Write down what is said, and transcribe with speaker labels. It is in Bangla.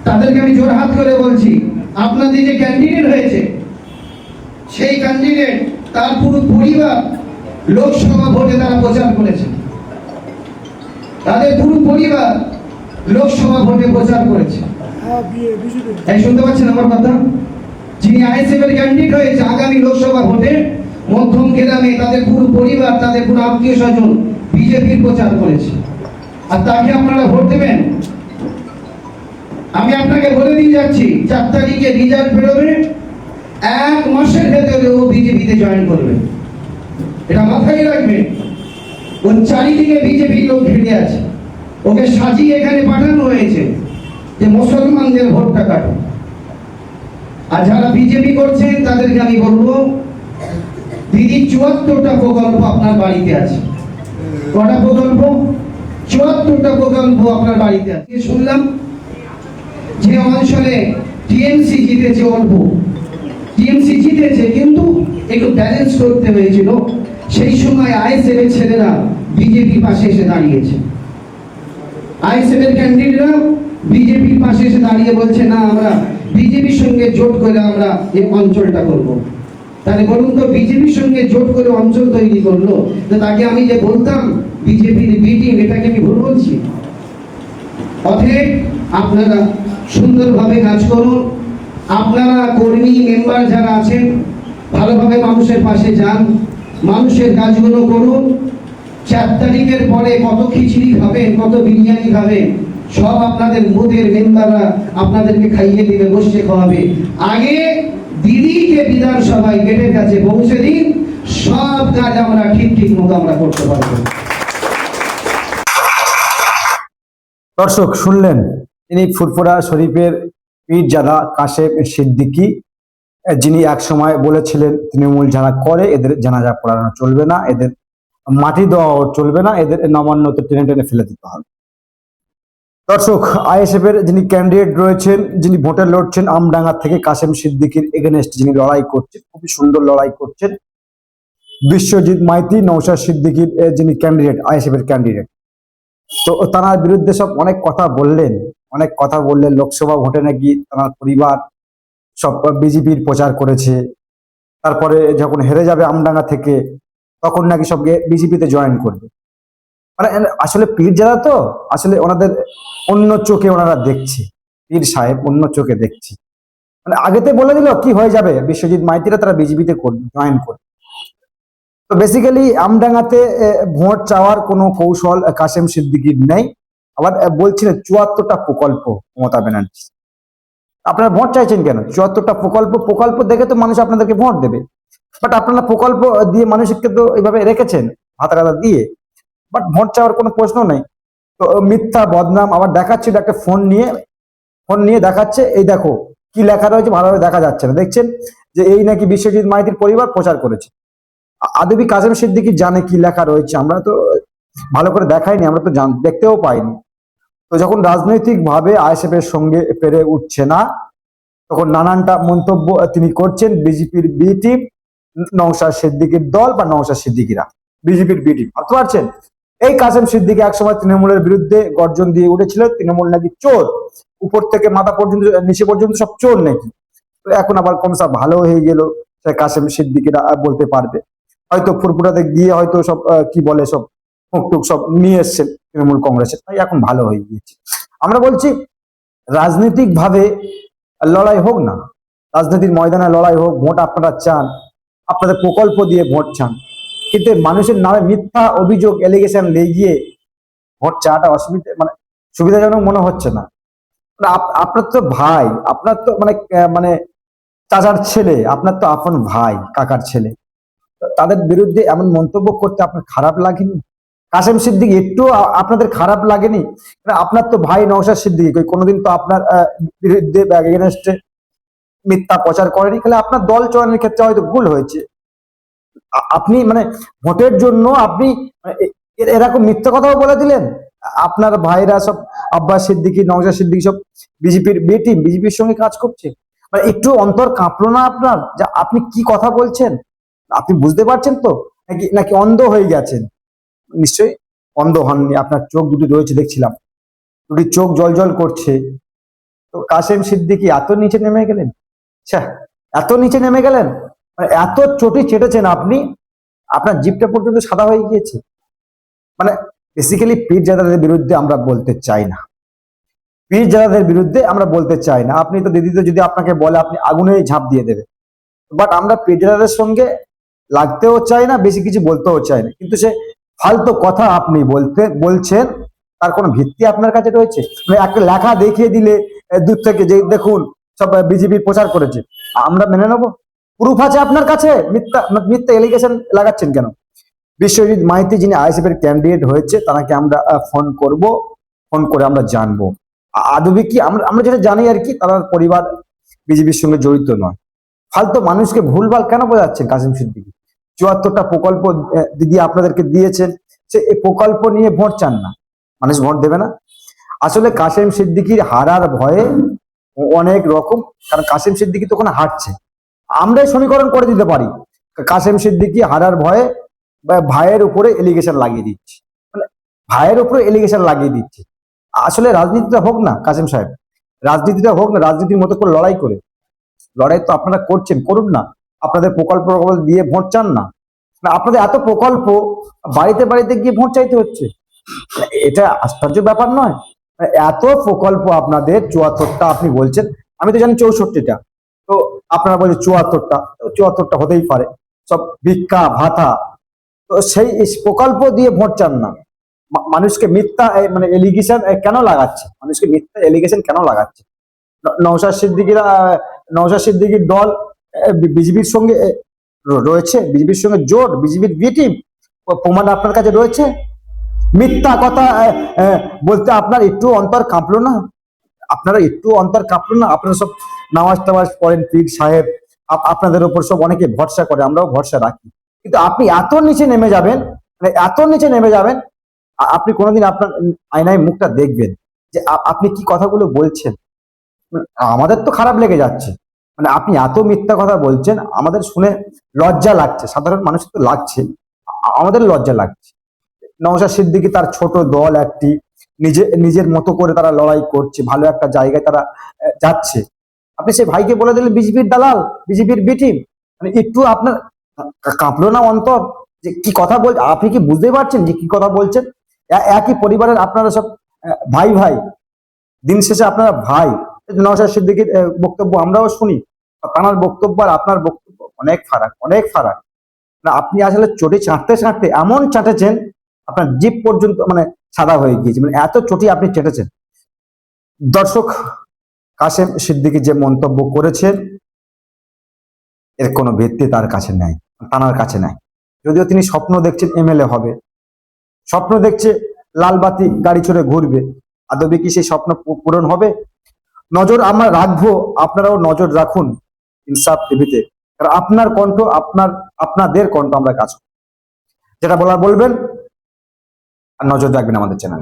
Speaker 1: তাদেরকে আমি জোরহাত করে বলছি, আপনাদের যে ক্যান্ডিডেট হয়েছে সেই ক্যান্ডিডেট তার পুরো পরিবার লোকসভা ভোটে তারা প্রচার করেছে, তাদের পুরো পরিবার লোকসভা ভোটে প্রচার করেছে। এই শুনতে পাচ্ছেন আমার কথা? যিনি আইএসএফ এর ক্যান্ডিডেট হয়েছে আগামী লোকসভা ভোটে মধ্যম গ্রামে তাদের পুরো পরিবার, তাদের পুরো আত্মীয় স্বজন বিজেপির প্রচার করেছে, আর তাকে আপনারা ভোট দেবেন? আমি আপনাকে বলে দিয়ে যাচ্ছি, 4 তারিখে রেজাল্ট বেরোবে, 1 মাসের ভেতরে ও বিজেপিতে জয়েন করবে। এটা মাথায় রাখবেন। ওর চারিদিকে বিজেপির লোক ঘিরে আছে, ওকে সাজিয়ে এখানে পাঠানো হয়েছে যে মুসলমানদের ভোটটা কাটো। আর যারা বিজেপি করছেন তাদেরকে আমি বলবো, দিদি 74টা প্রকল্প আপনার বাড়িতে আছে। কটা প্রকল্প? 74টা প্রকল্প আপনার বাড়িতে আছে। শুনলাম যে অঞ্চলে টিএমসি জিতেছে, অল্প টিএমসি জিতেছে, কিন্তু একটু ব্যালেন্স করতে হয়েছিল। সেই সময় আইএসএফ এর ছেলেরা বিজেপির পাশে এসে দাঁড়িয়েছে, আইএসএফ এর ক্যান্ডিডেটরা বিজেপির পাশে এসে দাঁড়িয়ে বলছে, না আমরা বিজেপির সঙ্গে জোট করে আমরা এই অঞ্চলটা করব। তাহলে বলুন তো, বিজেপির সঙ্গে জোট করে অঞ্চল তৈরি করলো, তো তাকে আমি যে বলতাম বিজেপির মিটিং, এটাকে আমি ভুল বলছি? অতএব আপনারা সুন্দরভাবে কাজ করুন। আপনারা কর্মী মেম্বার যারা আছেন ভালোভাবে মানুষের পাশে যান, মানুষের কাজগুলো করুন। 4 তারিখের পরে কত খিচুড়ি খাবেন, কত বিরিয়ানি খাবেন, সব আপনাদের বুথের মেম্বাররা আপনাদেরকে খাইয়ে দিবে, বসে খাওয়াবে। আগে দিদিকে বিধানসভায় গেটের কাছে পৌঁছে দিন, সব কাজ আমরা ঠিক মতো আমরা করতে পারবো।
Speaker 2: দর্শক শুনলেন, তিনি ফুরফুরা শরীফের পীরজাদা কাশেম সিদ্দিকী, যিনি এক সময় বলেছিলেন তৃণমূল যারা করে এদের জানাজা পড়ানো চলবে না, এদের মাটি দেওয়া চলবে না, এদের নবান্নতে টেনে টেনে ফেলে দিতে হবে। দর্শক, আইএসএফ এর যিনি ক্যান্ডিডেট রয়েছেন, যিনি ভোটে লড়ছেন আমডাঙ্গা থেকে, কাশেম সিদ্দিকীর এগেনস্ট যিনি লড়াই করছেন, খুবই সুন্দর লড়াই করছেন, বিশ্বজিৎ মাইতি, নওশাদ সিদ্দিকীর যিনি ক্যান্ডিডেট, আইএসএফ এর ক্যান্ডিডেট। তো তার বিরুদ্ধে সব অনেক কথা বললেন, লোকসভা ভোটে নাকি তার পরিবার সব বিজেপির প্রচার করেছে, তারপরে যখন হেরে যাবে আমডাঙ্গা থেকে তখন নাকি সব বিজেপিতে জয়েন করবে। মানে আসলে পীর যারা, তো আসলে ওনাদের অন্য চোখে ওনারা দেখছে, পীর সাহেব অন্য চোখে দেখছে। মানে আগেতে বলে দিল কি হয়ে যাবে, বিশ্বজিৎ মাইতিরা তারা বিজেপিতে জয়েন করবে। তো বেসিক্যালি আমডাঙ্গাতে ভোট চাওয়ার কোনো কৌশল কাশেম সিদ্দিকীর নেই। আবার বলছিলেন 74টা প্রকল্প মমতা ব্যানার্জি। আপনারা ভোট চাইছেন কেন? 74টা প্রকল্প দেখে তো মানুষ আপনাদেরকে ভোট দেবে। বাট আপনারা প্রকল্প দিয়ে মানুষকে তো এইভাবে রেখেছেন হাতা কাটা দিয়ে, বাট ভোট চাওয়ার কোনো প্রশ্ন নেই। তো মিথ্যা বদনাম আবার দেখাচ্ছিল, একটা ফোন নিয়ে দেখাচ্ছে, এই দেখো কি লেখা রয়েছে, ভালোভাবে দেখা যাচ্ছে না, দেখছেন যে এই নাকি বিশ্বজিৎ মাইতির পরিবার প্রচার করেছে। আদবি কাশেম সিদ্দিকী জানে কি লেখা রয়েছে, আমরা তো ভালো করে দেখাইনি, আমরা তো দেখতেও পাইনি। তো যখন রাজনৈতিক ভাবে আইএসএফ এর সঙ্গে পেরে উঠছে না, তখন নানানটা মন্তব্য তিনি করছেন। বিজেপির বি টিম, নওশাদ সিদ্দিকীর দল বা নওশাদ সিদ্দিকীরা বিজেপির বি টিম, বুঝতে পারছেন? এই কাশেম সিদ্দিকী একসময় তৃণমূলের বিরুদ্ধে গর্জন দিয়ে উঠেছিল, তৃণমূল নাকি চোর, উপর থেকে মাথা পর্যন্ত নিচে পর্যন্ত সব চোর নাকি। তো এখন আবার কমসা ভালো হয়ে গেল, কাশেম সিদ্দিকীরা বলতে পারবে। হয়তো ফুরফুরাতে গিয়ে হয়তো সব কি বলে সব টুক সব নিয়ে এসছেন তৃণমূল কংগ্রেসের, তাই এখন ভালো হয়ে গিয়েছে। আমরা বলছি রাজনৈতিক ভাবে লড়াই হোক না, রাজনীতির ময়দানে লড়াই হোক, ভোট আপনারা চান, আপনাদের প্রকল্প দিয়ে ভোট চান, কিন্তু মানুষের নামে মিথ্যা অভিযোগ এলিগেশন লেগিয়ে ভোট চাওয়াটা সুবিধাজনক মনে হচ্ছে না। আপনার তো ভাই, আপনার তো মানে চাচার ছেলে, আপনার তো আপন ভাই, কাকার ছেলে, তাদের বিরুদ্ধে এমন মন্তব্য করতে আপনার খারাপ লাগেনি? কাশেম সিদ্দিকী একটু আপনাদের খারাপ লাগেনি? আপনার তো ভাই নওশাদ সিদ্দিকী কোনোদিন তো আপনার বিরুদ্ধে এগেইনস্টে মিথ্যা প্রচার করেনি, তাহলে আপনার দল চয়নের ক্ষেত্রে হয়তো ভুল হয়েছে। আপনি ভোটের জন্য আপনি এরকম মিথ্যা কথাও বলে দিলেন। আপনার ভাইরা সব আব্বাস সিদ্দিকী, নওশাদ সিদ্দিকী সব বিজেপির বি টিম, বিজেপির সঙ্গে কাজ করছে। একটু অন্তর কাঁপলো না আপনার, যে আপনি কি কথা বলছেন? আপনি বুঝতে পারছেন তো, নাকি অন্ধ হয়ে গেছেন? নিশ্চয়ই অন্ধ হননি, আপনার চোখ দুটি রয়েছে, দেখছিলাম দুটি চোখ জল করছে। তো কাসেম সিদ্দিকী এত নিচে নেমে গেলেন, আচ্ছা এত নিচে নেমে গেলেন, মানে এত চটি চেটেছেন আপনি, আপনার জিভটা পর্যন্ত সাদা হয়ে গিয়েছে। মানে বেসিক্যালি পীরজাদাদের বিরুদ্ধে আমরা বলতে চাই না, পীরজাদাদের বিরুদ্ধে আমরা বলতে চাই না। আপনি তো দিদি তো যদি আপনাকে বলে আপনি আগুনে ঝাঁপ দিয়ে দেবে, বাট আমরা পীরজাদাদের সঙ্গে লাগতেও চাই না, বেশি কিছু বলতেও চাই না। কিন্তু সে ফালতু কথা আপনি বলছেন, তার কোনো ভিত্তি আপনার কাছে রয়েছে? মানে একটা লেখা দেখিয়ে দিলে দূর থেকে যে দেখুন সব বিজেপি প্রচার করেছে, আমরা মেনে নেবো? প্রুফ আছে আপনার কাছে? মিথ্যা মিথ্যা এলিগেশন লাগাচ্ছেন কেন? বিশ্বজিৎ মাইতি যিনি আইএসএফ এর ক্যান্ডিডেট হয়েছে, তাকে আমরা ফোন করব, ফোন করে আমরা জানবো আদবে কি আমরা আমরা যেটা জানি আর কি, তার পরিবার বিজেপির সঙ্গে জড়িত নয়। ফালতু মানুষকে ভুলভাল কেন বোঝাচ্ছেন কাসেম সিদ্দিকী? 74টা প্রকল্প দিদি আপনাদেরকে দিয়েছেন, সে এই প্রকল্প নিয়ে ভোট চান না, মানুষ ভোট দেবে না। আসলে কাসেম সিদ্দিকীর হারার ভয়ে অনেক রকম, কারণ কাসেম সিদ্দিকী তো ওখানে হারছে, আমরাই সমীকরণ করে দিতে পারি। কাসেম সিদ্দিকী হারার ভয়ে ভাইয়ের উপরে এলিগেশন লাগিয়ে দিচ্ছে, মানে ভাইয়ের উপরে এলিগেশন লাগিয়ে দিচ্ছে। আসলে রাজনীতিটা হোক না কাসেম সাহেব, রাজনীতিটা হোক না, রাজনীতির মতো করে লড়াই করে। লড়াই তো আপনারা করছেন, করুন না। আপনাদের প্রকল্প দিয়ে ভোট চান না, আপনাদের এত প্রকল্প, বাড়িতে বাড়িতে গিয়ে ভোট চাইতে হচ্ছে, এটা আশ্চর্য ব্যাপার নয়? এত প্রকল্প আপনাদের, 74টা আপনি বলছেন, আমি তো জানি 64টা, তো আপনারা বলছেন 74টা, 74টা হতেই পারে, সব ভিক্ষা ভাতা। তো সেই প্রকল্প দিয়ে ভোট চান না, মানুষকে মিথ্যা মানে এলিগেশন কেন লাগাচ্ছে, মানুষকে মিথ্যা এলিগেশন কেন লাগাচ্ছে? নওশাদ সিদ্দিকীর দল বিজেপির সঙ্গে রয়েছে, বিজেপির সঙ্গে জোট, বিজেপির বি টিম, প্রমাণ আপনার কাছে রয়েছে। মিথ্যা কথা বলতে আপনার একটু অন্তর কাঁপলো না? আপনারা একটু অন্তর কাঁপলো না? আপনারা সব নামাজ টামাজ পড়েন, পীর সাহেব, আপনাদের উপর সব অনেকে ভরসা করে, আমরাও ভরসা রাখি, কিন্তু আপনি এত নিচে নেমে যাবেন, মানে এত নিচে নেমে যাবেন, আপনি কোনোদিন আপনার আয়নায় মুখটা দেখবেন যে আপনি কি কথাগুলো বলছেন। আমাদের তো খারাপ লেগে যাচ্ছে, মানে আপনি এত মিথ্যা কথা বলছেন, আমাদের শুনে লজ্জা লাগছে, সাধারণ মানুষের তো লাগছে, আমাদের লজ্জা লাগছে। নওশাদ সিদ্দিকী তার ছোট দল একটি, নিজের মতো করে তারা লড়াই করছে, ভালো একটা জায়গায় তারা যাচ্ছে, আপনি সেই ভাইকে বলে দিলেন বিজেপির দালাল, বিজেপির বি টিম। মানে একটু আপনার কাঁপলো না অন্তর যে কি কথা বল? আপনি কি বুঝতে পারছেন যে কি কথা বলছেন? একই পরিবারের আপনারা সব ভাই ভাই, দিন শেষে আপনারা ভাই। নওশাদ সিদ্দিকীর বক্তব্য আমরাও শুনি, তার বক্তব্য আর আপনার বক্তব্য অনেক ফারাক, অনেক ফারাক। না আপনি আসলে চটি চাটতে চাটতে এমন চাটেছেন, আপনার জিভ পর্যন্ত মানে সাদা হয়ে গিয়েছে, মানে এত চটি আপনি চেটেছেন। দর্শক, কাসেম সিদ্দিকী যে মন্তব্য করেছেন, এর কোনো ভিত্তি তার কাছে নেই, তার কাছে নাই। যদিও তিনি স্বপ্ন দেখছেন এমএলএ হবে, স্বপ্ন দেখছে লালবাতি গাড়ি চড়ে ঘুরবে, আদবে কি সেই স্বপ্ন পূরণ হবে? নজর আমরা রাখবো, আপনারাও নজর রাখুন ইনসাফ টিভিতে, কারণ আপনার কণ্ঠ, আপনাদের কণ্ঠ আমরা কাজ, যেটা বলার বলবেন, আর নজর রাখবেন আমাদের চ্যানেল।